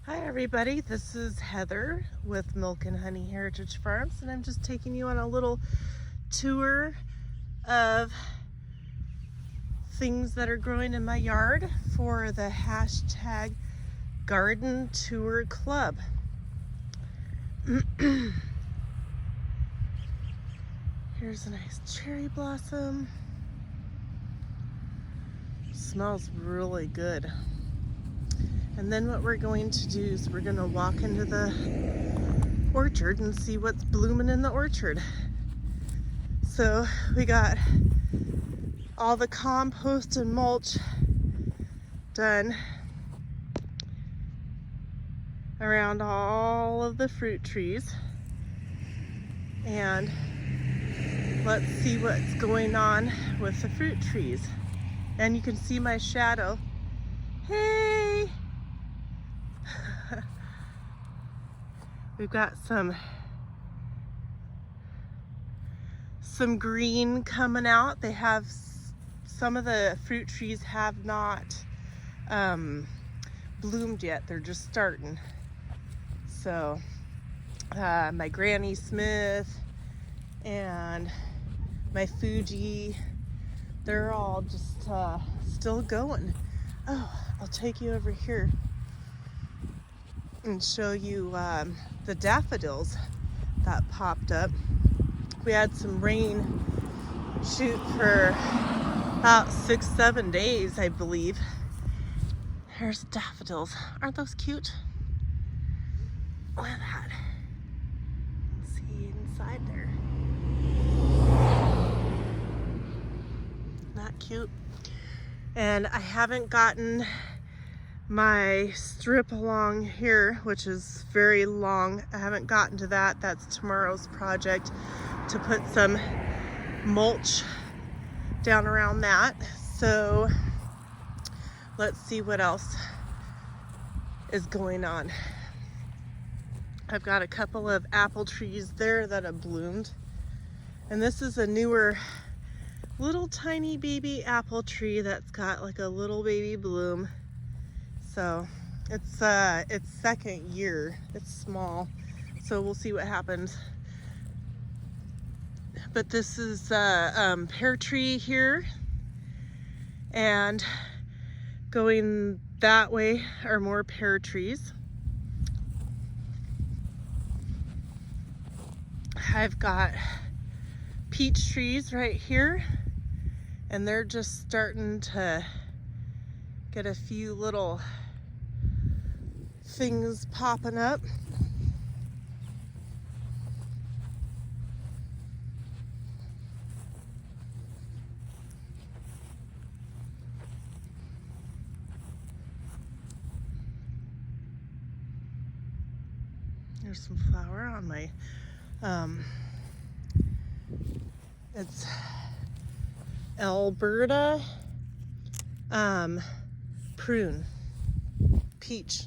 Hi everybody, this is Heather with Milk and Honey Heritage Farms, and I'm just taking you on a little tour of things that are growing in my yard for the hashtag Garden Tour Club. Here's a nice cherry blossom. Smells really good. And then what we're going to do is we're going to walk into the orchard and see what's blooming in the orchard. So we got all the compost and mulch done around all of the fruit trees. And let's see what's going on with the fruit trees. And you can see my shadow. Hey! We've got some green coming out. They have some of the fruit trees have not bloomed yet. They're just starting. So my Granny Smith and my Fuji, they're all just still going. Oh, I'll take you over here and show you the daffodils that popped up. We had some rain shoot for about 6-7 days, I believe. Here's daffodils. Aren't those cute? Look at that. Let's see inside there. Not cute. And I haven't gotten my strip along here, which is very long. I haven't gotten to that. That's tomorrow's project, to put some mulch down around that. So let's see what else is going on. I've got a couple of apple trees there that have bloomed, and this is a newer little tiny baby apple tree that's got like a little baby bloom. So it's second year. It's small, so we'll see what happens. But this is a pear tree here, and going that way are more pear trees. I've got peach trees right here, and they're just starting to get a few little things popping up. There's some flower on my it's Alberta prune peach.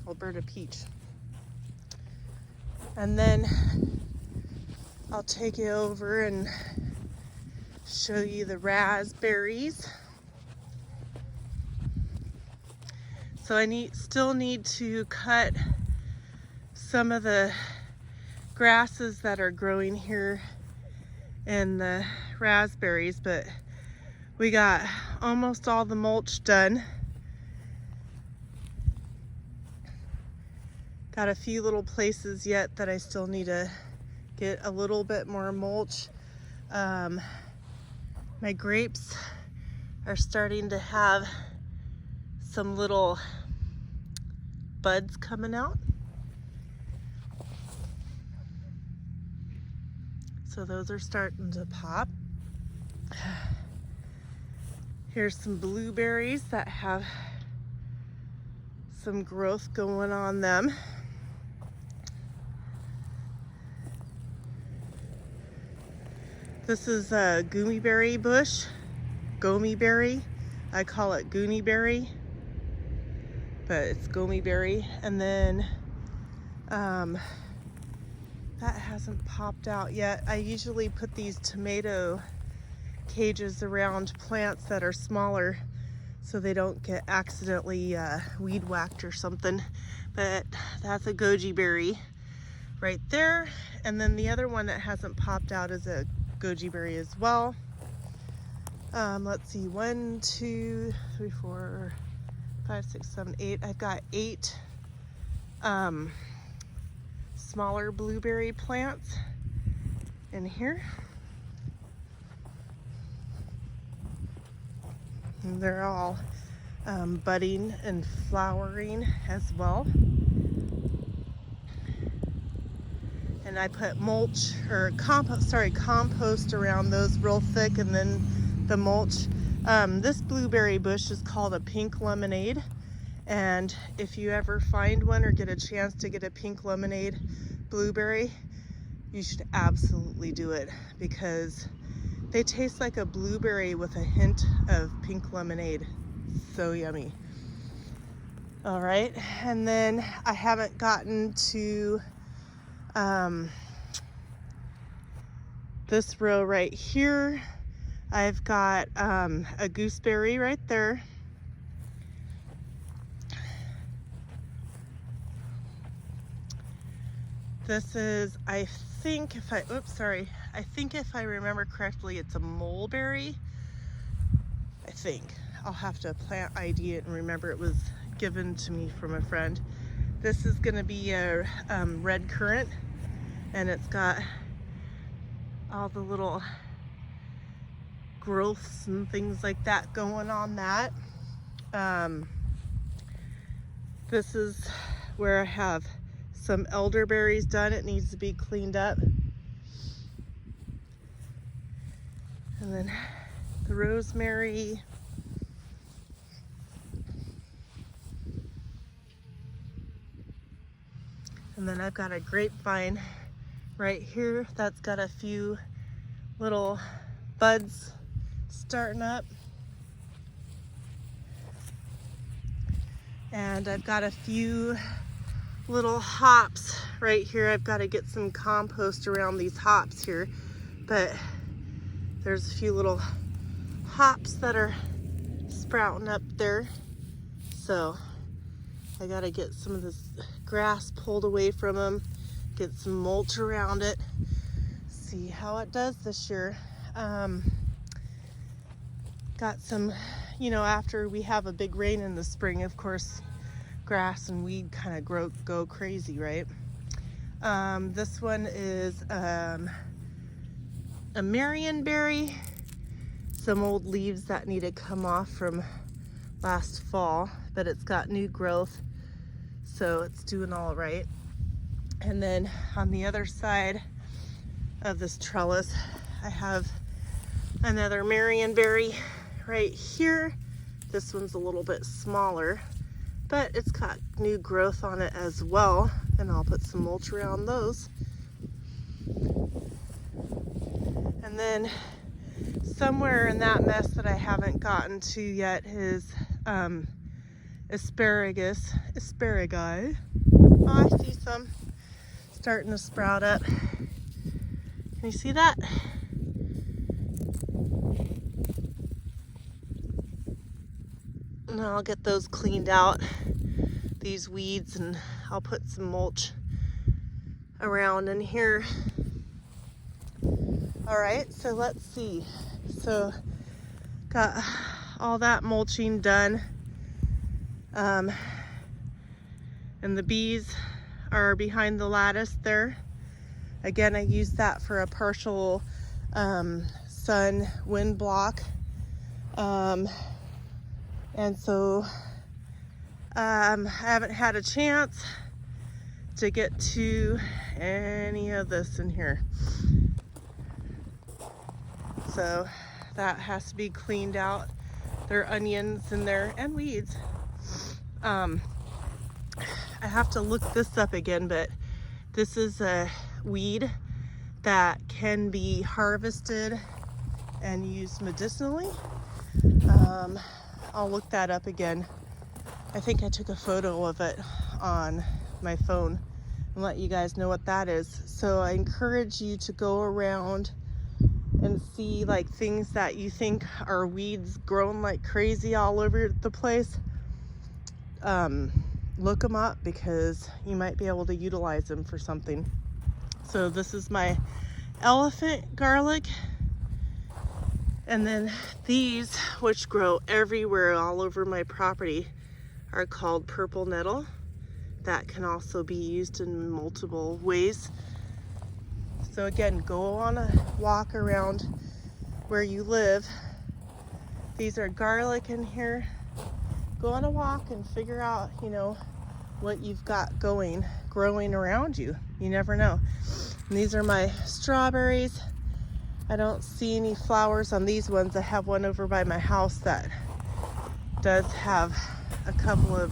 Alberta peach. And then I'll take you over and show you the raspberries. So I still need to cut some of the grasses that are growing here in the raspberries, but we got almost all the mulch done. Got a few little places yet that I still need to get a little bit more mulch. My grapes are starting to have some little buds coming out. So those are starting to pop. Here's some blueberries that have some growth going on them. This is a goomy berry bush, gomi berry. I call it goonie berry, but it's gomi berry. And then that hasn't popped out yet. I usually put these tomato cages around plants that are smaller so they don't get accidentally weed whacked or something. but that's a goji berry right there. And then the other one that hasn't popped out is a goji berry as well. Let's see, 1, 2, 3, 4, 5, 6, 7, 8. I've got 8 smaller blueberry plants in here. And they're all budding and flowering as well. And I put mulch or compost around those real thick, and then the mulch. This blueberry bush is called a pink lemonade, and if you ever find one or get a chance to get a pink lemonade blueberry, you should absolutely do it, because they taste like a blueberry with a hint of pink lemonade. So yummy. All right, and then I haven't gotten to this row right here. I've got a gooseberry right there. This is, I think if I remember correctly, it's a mulberry. I think. I'll have to plant ID it and remember it was given to me from a friend. This is gonna be a red currant, and it's got all the little growths and things like that going on that. This is where I have some elderberries done. It needs to be cleaned up. And then the rosemary. And then I've got a grapevine right here that's got a few little buds starting up. And I've got a few little hops right here. I've got to get some compost around these hops here, but there's a few little hops that are sprouting up there. So I got to get some of this grass pulled away from them, get some mulch around it, see how it does this year. Got some, after we have a big rain in the spring, of course, grass and weed kind of go crazy, right? This one is a Marionberry. Some old leaves that need to come off from last fall, but it's got new growth, so it's doing all right. And then on the other side of this trellis, I have another Marionberry right here. This one's a little bit smaller, but it's got new growth on it as well, and I'll put some mulch around those. And then somewhere in that mess that I haven't gotten to yet is asparagus. Asparagi. Oh, I see some starting to sprout up. Can you see that? And I'll get those cleaned out, these weeds, and I'll put some mulch around in here. All right, so let's see. So got all that mulching done. And the bees are behind the lattice there. Again, I used that for a partial sun wind block. And so I haven't had a chance to get to any of this in here. So that has to be cleaned out. There are onions in there and weeds. I have to look this up again, but this is a weed that can be harvested and used medicinally. I'll look that up again. I think I took a photo of it on my phone and let you guys know what that is. So I encourage you to go around and see like things that you think are weeds growing like crazy all over the place. look them up because you might be able to utilize them for something. So this is my elephant garlic. And then these, which grow everywhere all over my property, are called purple nettle. That can also be used in multiple ways. So again, go on a walk around where you live. These are garlic in here. Go on a walk and figure out, you know, what you've got growing around you. You never know. And these are my strawberries. I don't see any flowers on these ones. I have one over by my house that does have a couple of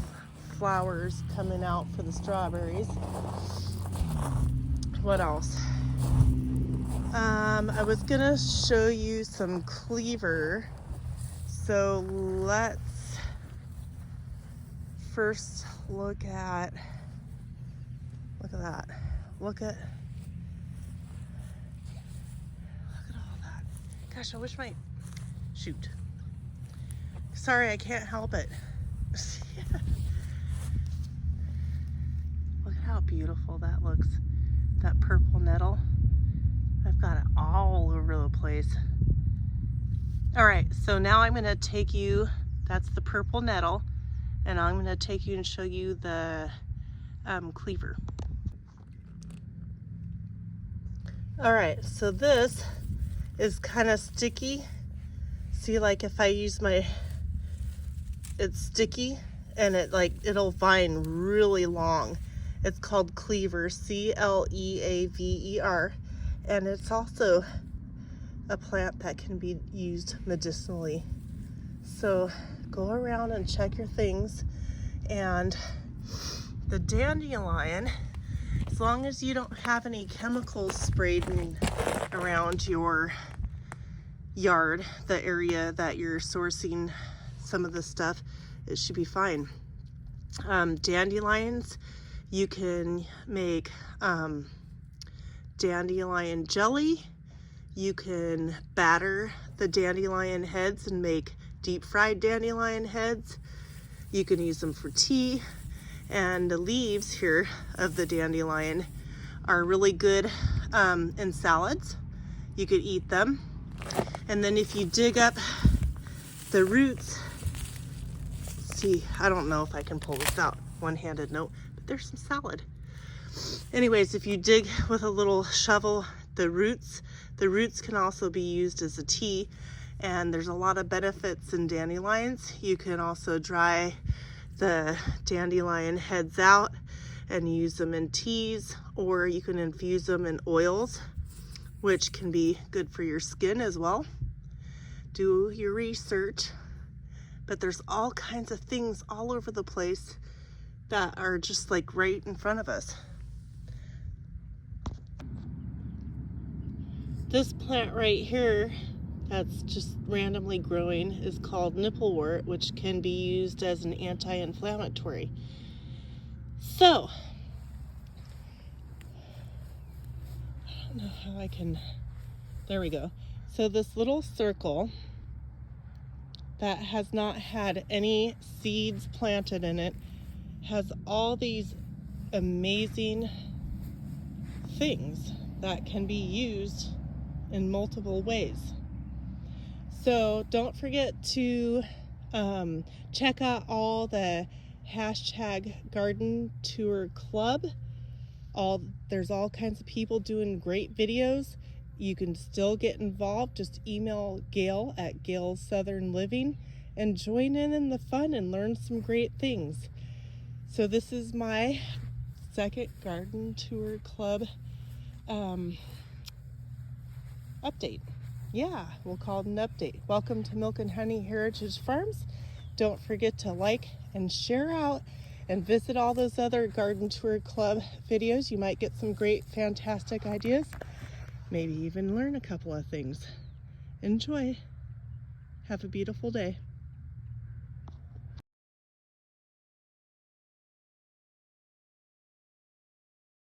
flowers coming out for the strawberries. What else? I was gonna show you some cleaver. So let's first look at that. Look at all that. Gosh, I wish shoot. Sorry, I can't help it. Look at how beautiful that looks. That purple nettle. I've got it all over the place. All right, so now I'm gonna take you, that's the purple nettle, and I'm gonna take you and show you the cleaver. All right, so this is kind of sticky. See, like if I use it's sticky and it'll vine really long. It's called cleaver, C-L-E-A-V-E-R, and it's also a plant that can be used medicinally. So go around and check your things. And the dandelion, as long as you don't have any chemicals sprayed around your yard, the area that you're sourcing some of the stuff, it should be fine. Dandelions, you can make dandelion jelly. You can batter the dandelion heads and make deep fried dandelion heads. You can use them for tea. And the leaves here of the dandelion are really good in salads. You could eat them. And then if you dig up the roots, see, I don't know if I can pull this out one-handed, no, but there's some salad. Anyways, if you dig with a little shovel the roots can also be used as a tea, and there's a lot of benefits in dandelions. You can also dry the dandelion heads out and use them in teas, or you can infuse them in oils, which can be good for your skin as well. Do your research, but there's all kinds of things all over the place that are just like right in front of us. This plant right here that's just randomly growing is called nipplewort, which can be used as an anti-inflammatory. So, I don't know how I can, there we go. So this little circle that has not had any seeds planted in it has all these amazing things that can be used in multiple ways. So don't forget to check out all the #Garden Tour Club. There's all kinds of people doing great videos. You can still get involved. Just email Gail at Gail's Southern Living and join in the fun and learn some great things. So this is my second Garden Tour Club update. Yeah, we'll call it an update. Welcome to Milk and Honey Heritage Farms. Don't forget to like and share out and visit all those other Garden Tour Club videos. You might get some great, fantastic ideas. Maybe even learn a couple of things. Enjoy. Have a beautiful day.